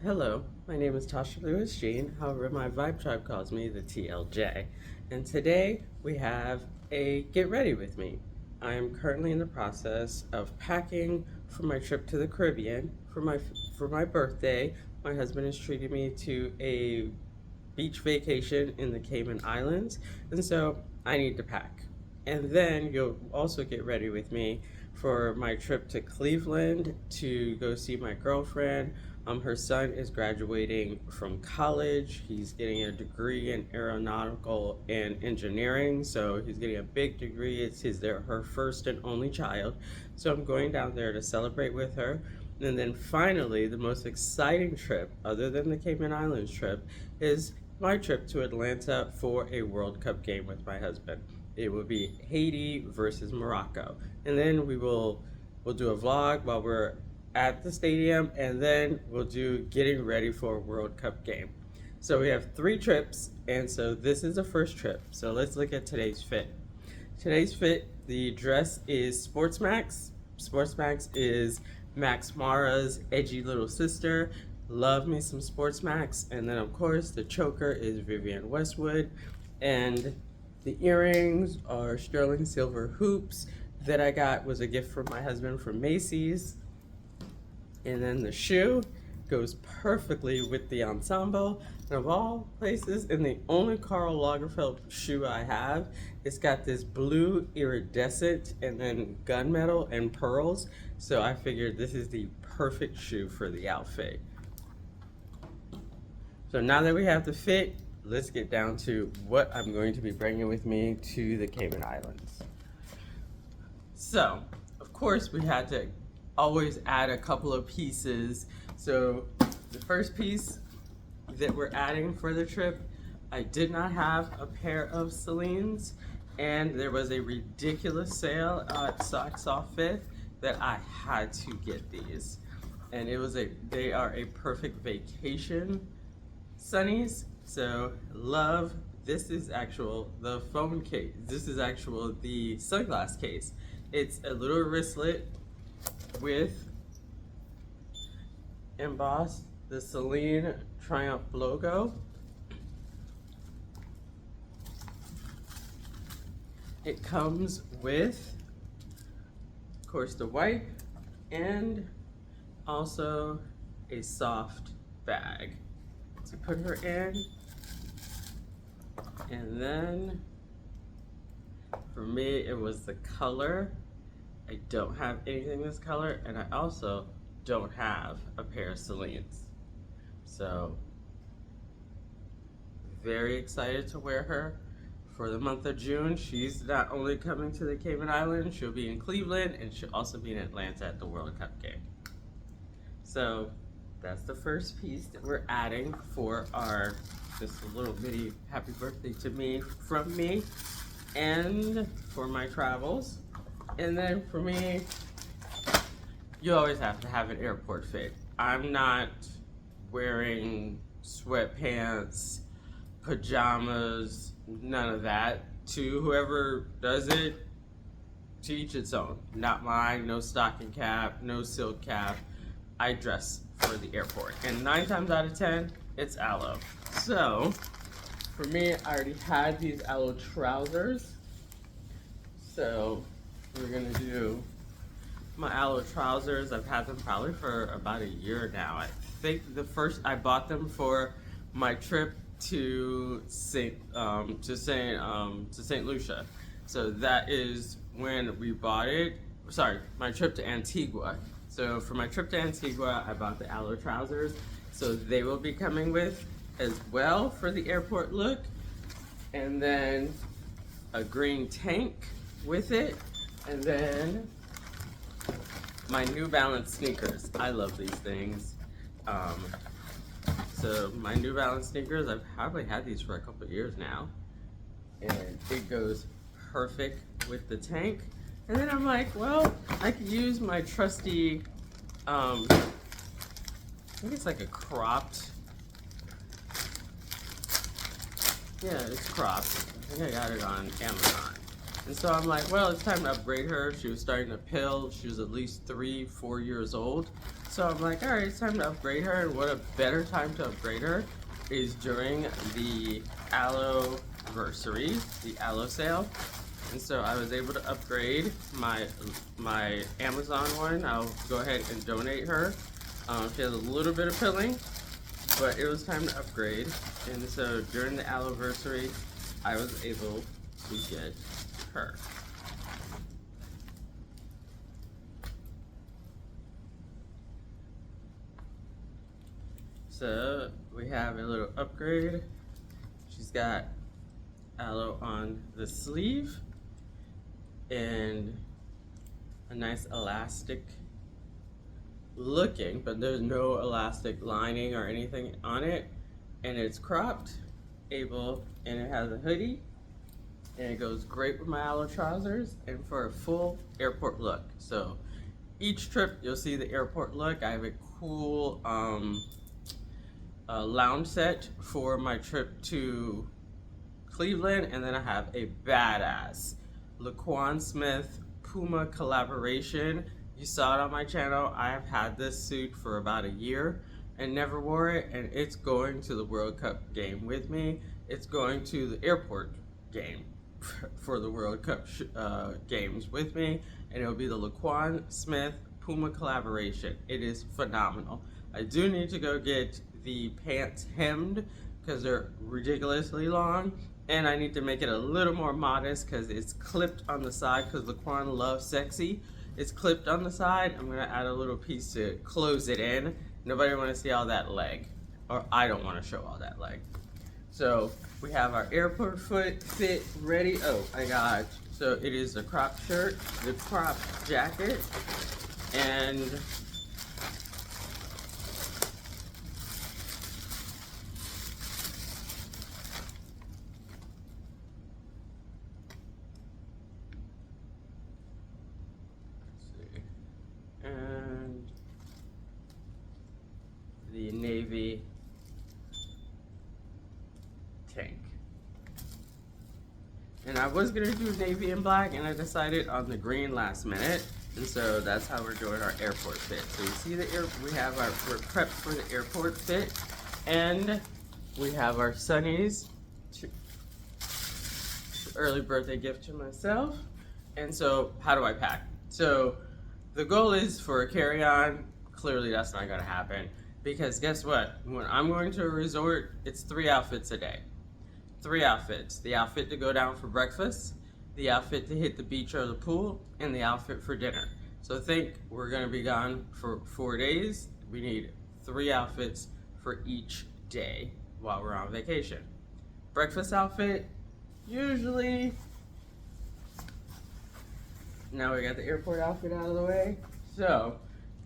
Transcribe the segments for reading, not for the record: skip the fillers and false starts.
Hello, my name is Tasha Lewis Jean, however, my Vibe Tribe calls me the TLJ. And today we have a Get Ready With Me. I am currently in the process of packing for my trip to the Caribbean for my birthday. My husband is treating me to a beach vacation in the Cayman Islands, and so I need to pack. And then you'll also get ready with me for my trip to Cleveland to go see my girlfriend. Her son is graduating from college. He's getting a degree in aeronautical and engineering, so he's getting a big degree. Her first and only child. So I'm going down there to celebrate with her. And then finally, the most exciting trip, other than the Cayman Islands trip, is my trip to Atlanta for a World Cup game with my husband. It will be Haiti versus Morocco. And then we'll do a vlog while we're at the stadium, and then we'll do getting ready for a World Cup game. So we have 3 trips, and so this is the first trip. So let's look at today's fit. Today's fit, the dress is Sports Max. Sports Max is Max Mara's edgy little sister. Love me some Sports Max. And then of course the choker is Vivienne Westwood, and the earrings are sterling silver hoops that I got was a gift from my husband from Macy's. And then the shoe goes perfectly with the ensemble. And of all places, and the only Karl Lagerfeld shoe I have, it's got this blue iridescent and then gunmetal and pearls. So I figured this is the perfect shoe for the outfit. So now that we have the fit, let's get down to what I'm going to be bringing with me to the Cayman Islands. So, of course, we had to always add a couple of pieces. So the first piece that we're adding for the trip, I did not have a pair of Celine's, and there was a ridiculous sale at Saks Off Fifth that I had to get these. And they are a perfect vacation sunnies. So love, this is the phone case. This is the sunglass case. It's a little wristlet with embossed the Celine Triumph logo. It comes with, of course, the white and also a soft bag to put her in. And then for me, it was the color. I don't have anything this color, and I also don't have a pair of Celine's. So, very excited to wear her for the month of June. She's not only coming to the Cayman Islands, she'll be in Cleveland, and she'll also be in Atlanta at the World Cup game. So, that's the first piece that we're adding for just a little mini happy birthday to me from me and for my travels. And then for me, you always have to have an airport fit. I'm not wearing sweatpants, pajamas, none of that. To whoever does it, to each its own. Not mine, no stocking cap, no silk cap. I dress for the airport. And 9 times out of 10, it's aloe. So, for me, I already had these aloe trousers. So, we're gonna do my aloe trousers. I've had them probably for about a year now. I think I bought them for my trip to Saint Lucia. So that is when we bought it. Sorry, my trip to Antigua. So for my trip to Antigua, I bought the aloe trousers. So they will be coming with as well for the airport look. And then a green tank with it. And then my New Balance sneakers. I love these things. So my New Balance sneakers, I've probably had these for a couple of years now. And it goes perfect with the tank. And then I'm like, well, I could use my trusty, I think it's like a cropped, yeah, it's cropped. I think I got it on Amazon. And so I'm like, well, it's time to upgrade her. She was starting to pill. She was at least 3-4 years old. So I'm like, all right, it's time to upgrade her. And what a better time to upgrade her is during the Aloe-versary, the Aloe sale. And so I was able to upgrade my Amazon one. I'll go ahead and donate her. She has a little bit of pilling, but it was time to upgrade. And so during the Aloe-versary, I was able to get her. So we have a little upgrade. She's got aloe on the sleeve and a nice elastic looking, but there's no elastic lining or anything on it, and it's cropped, and it has a hoodie, and it goes great with my aloe trousers and for a full airport look. So each trip you'll see the airport look. I have a cool lounge set for my trip to Cleveland, and then I have a badass Laquan Smith Puma collaboration. You saw it on my channel. I have had this suit for about a year and never wore it, and it's going to the World Cup game with me. It's going to the airport game for the World Cup games with me, and it'll be the Laquan Smith Puma collaboration. It is phenomenal. I do need to go get the pants hemmed because they're ridiculously long, and I need to make it a little more modest because it's clipped on the side because Laquan loves sexy. It's clipped on the side. I'm gonna add a little piece to close it in. Nobody wanna see all that leg, or I don't wanna show all that leg. So we have our airport fit ready. Oh, so it is the crop shirt, the crop jacket, and the navy tank. And I was gonna do navy and black, and I decided on the green last minute, and so that's how we're doing our airport fit. So you see we're prepped for the airport fit, and we have our sunnies, early birthday gift to myself. And so how do I pack? So the goal is for a carry-on. Clearly that's not gonna happen, because guess what? When I'm going to a resort, it's 3 outfits a day. 3 outfits. The outfit to go down for breakfast, the outfit to hit the beach or the pool, and the outfit for dinner. So think we're gonna be gone for 4 days. We need 3 outfits for each day while we're on vacation. Breakfast outfit, usually, now we got the airport outfit out of the way. So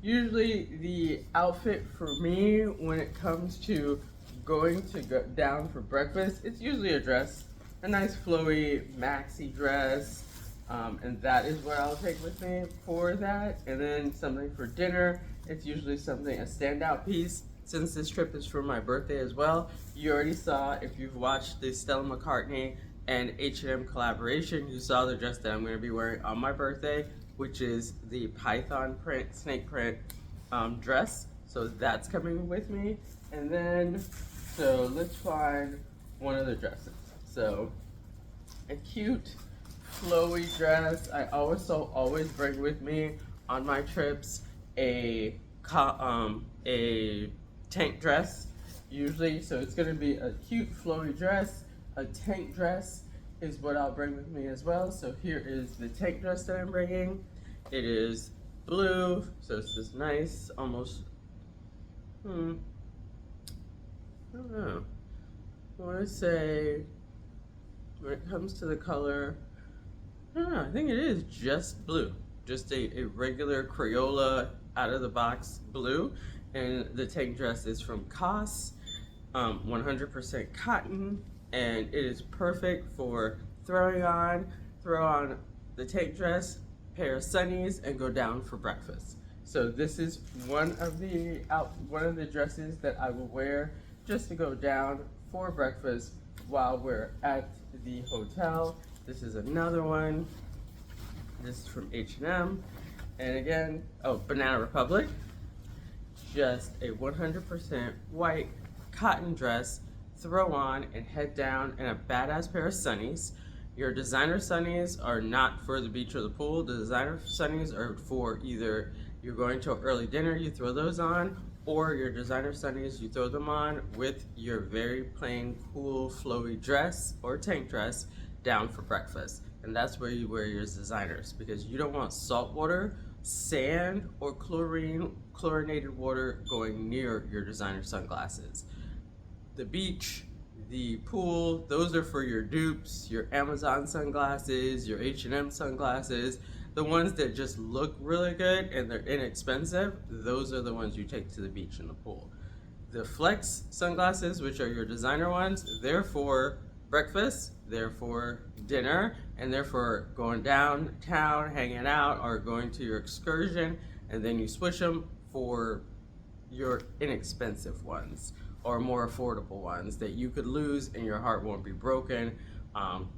usually the outfit for me when it comes to going to go down for breakfast, it's usually a dress, a nice flowy maxi dress, and that is what I'll take with me for that. And then something for dinner, it's usually a standout piece. Since this trip is for my birthday as well, you already saw, if you've watched the Stella McCartney and H&M collaboration, you saw the dress that I'm going to be wearing on my birthday, which is the python print, snake print dress. So that's coming with me. And then, so let's find one of the dresses. So a cute flowy dress. I always bring with me on my trips a tank dress usually. So it's going to be a cute flowy dress. A tank dress is what I'll bring with me as well. So here is the tank dress that I'm bringing. It is blue, so it's this nice, almost, I don't know. I want to say, when it comes to the color, I don't know, I think it is just blue. Just a regular Crayola out of the box blue. And the tank dress is from COS, 100% cotton, and it is perfect for throw on the tank dress, pair of sunnies, and go down for breakfast. So this is one of the dresses that I will wear just to go down for breakfast while we're at the hotel. This is another one. This is from H&M, and again, Banana Republic. just a 100% white cotton dress, throw on and head down in a badass pair of sunnies. Your designer sunnies are not for the beach or the pool. The designer sunnies are for either you're going to an early dinner, you throw those on, or your designer sunnies, you throw them on with your very plain, cool, flowy dress or tank dress down for breakfast. And that's where you wear your designers, because you don't want salt water, sand, or chlorinated water going near your designer sunglasses. The beach, the pool, those are for your dupes, your Amazon sunglasses, your H&M sunglasses, the ones that just look really good and they're inexpensive. Those are the ones you take to the beach and the pool. The flex sunglasses, which are your designer ones, they're for breakfast, they're for dinner, and they're for going downtown, hanging out, or going to your excursion, and then you switch them for your inexpensive ones or more affordable ones that you could lose and your heart won't be broken.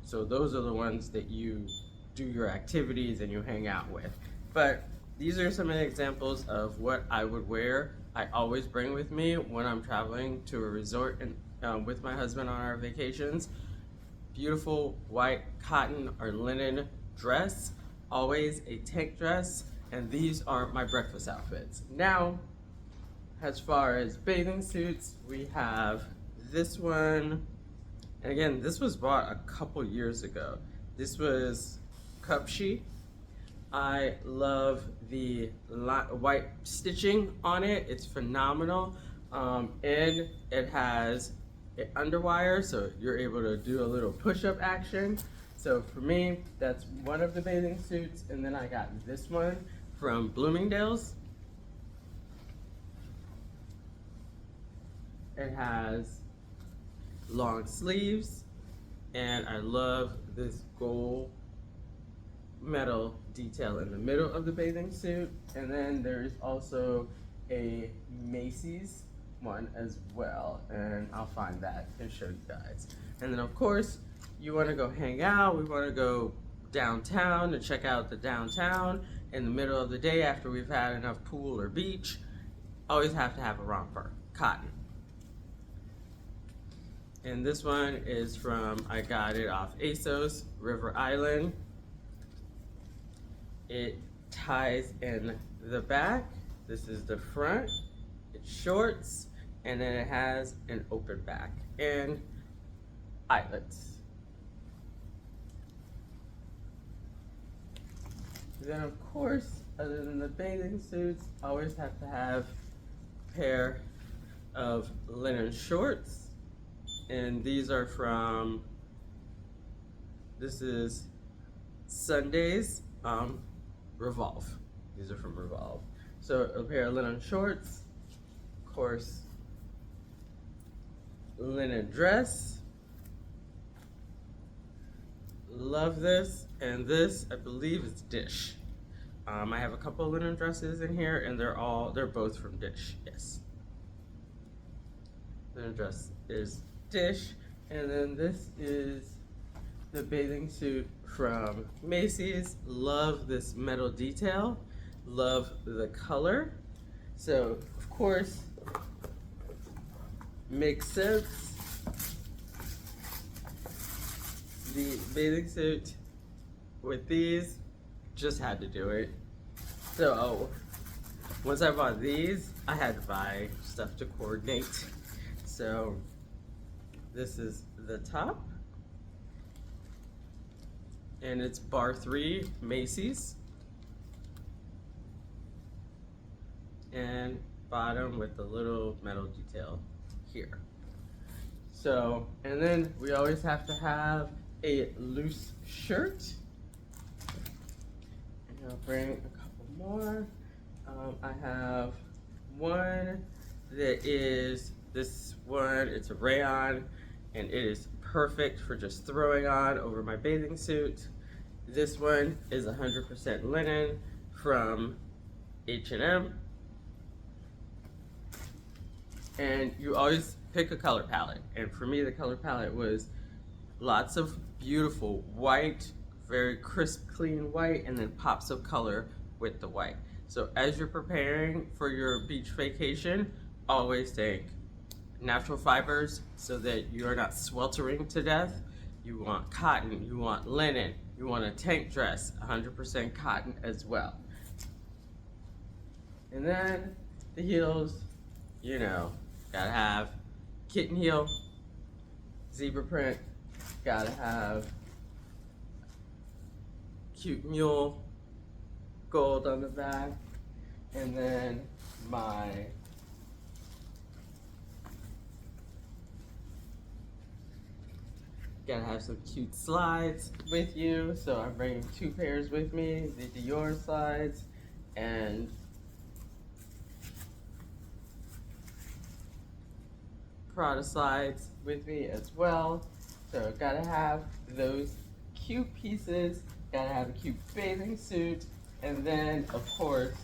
So those are the ones that you do your activities and you hang out with. But these are some of the examples of what I would wear. I always bring with me when I'm traveling to a resort and with my husband on our vacations. Beautiful white cotton or linen dress, always a tank dress, and these are my breakfast outfits. Now, as far as bathing suits, we have this one, and again, this was bought a couple years ago. This was Cupshe. I love the white stitching on it. It's phenomenal. And it has an underwire, so you're able to do a little push-up action. So for me, that's one of the bathing suits. And then I got this one from Bloomingdale's. It has long sleeves, and I love this gold metal detail in the middle of the bathing suit. And then there's also a Macy's one as well, and I'll find that and show you guys. And then of course, you want to go hang out, we want to go downtown to check out the downtown in the middle of the day after we've had enough pool or beach. Always have to have a romper, cotton. And this one is from, I got it off ASOS, River Island. It ties in the back. This is the front. It's shorts, and then it has an open back and eyelets. Then of course, other than the bathing suits, always have to have a pair of linen shorts. And these are from, this is Sunday's Revolve. These are from Revolve. So a pair of linen shorts, of course, linen dress. Love this. And this, I believe, is Dish. I have a couple of linen dresses in here, and they're both from Dish. Yes. Linen dress is Dish, and then this is the bathing suit from Macy's. Love this metal detail, love the color. So of course, makes sense. The bathing suit with these, just had to do it. So once I bought these, I had to buy stuff to coordinate. So this is the top, and it's bar 3 Macy's, and bottom with the little metal detail here. So, and then we always have to have a loose shirt. And I'll bring a couple more. I have one that is this one. It's a rayon, and it is perfect for just throwing on over my bathing suit. This one is 100% linen from H&M. And you always pick a color palette. And for me, the color palette was lots of beautiful white, very crisp, clean white, and then pops of color with the white. So as you're preparing for your beach vacation, always think natural fibers so that you're not sweltering to death. You want cotton, you want linen, you want a tank dress, 100% cotton as well. And then the heels, you know, gotta have kitten heel, zebra print, gotta have cute mule, gold on the back, and then my gotta have some cute slides with you. So I'm bringing 2 pairs with me, the Dior slides and Prada slides with me as well. So gotta have those cute pieces, gotta have a cute bathing suit, and then of course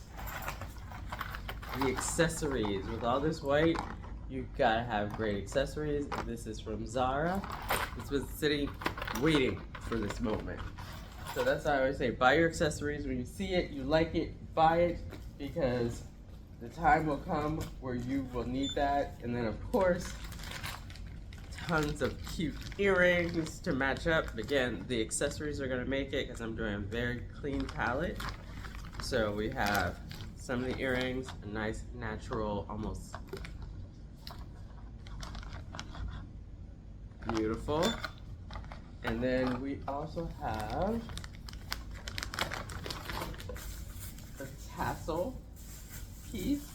the accessories. With all this white, you gotta have great accessories. This is from Zara. This was sitting waiting for this moment. So that's why I always say, buy your accessories. When you see it, you like it, buy it, because the time will come where you will need that. And then of course, tons of cute earrings to match up. Again, the accessories are gonna make it because I'm doing a very clean palette. So we have some of the earrings, a nice natural, almost beautiful. And then we also have a tassel piece.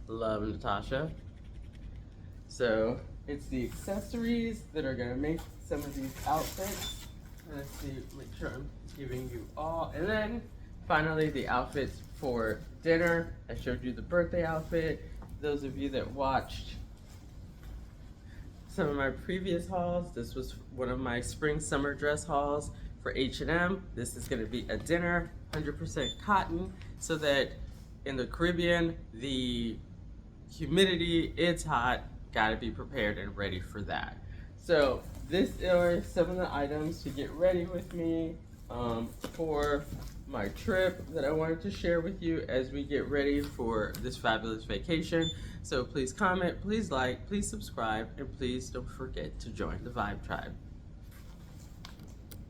Love Natasha. So it's the accessories that are gonna make some of these outfits. Let's see, make sure I'm giving you all. And then finally the outfits for dinner. I showed you the birthday outfit. Those of you that watched some of my previous hauls, this was one of my spring summer dress hauls for H&M. This is gonna be a dinner, 100% cotton, so that in the Caribbean, the humidity, it's hot, gotta be prepared and ready for that. So this are some of the items to get ready with me for my trip that I wanted to share with you as we get ready for this fabulous vacation. So please comment, please like, please subscribe, and please don't forget to join the Vibe Tribe.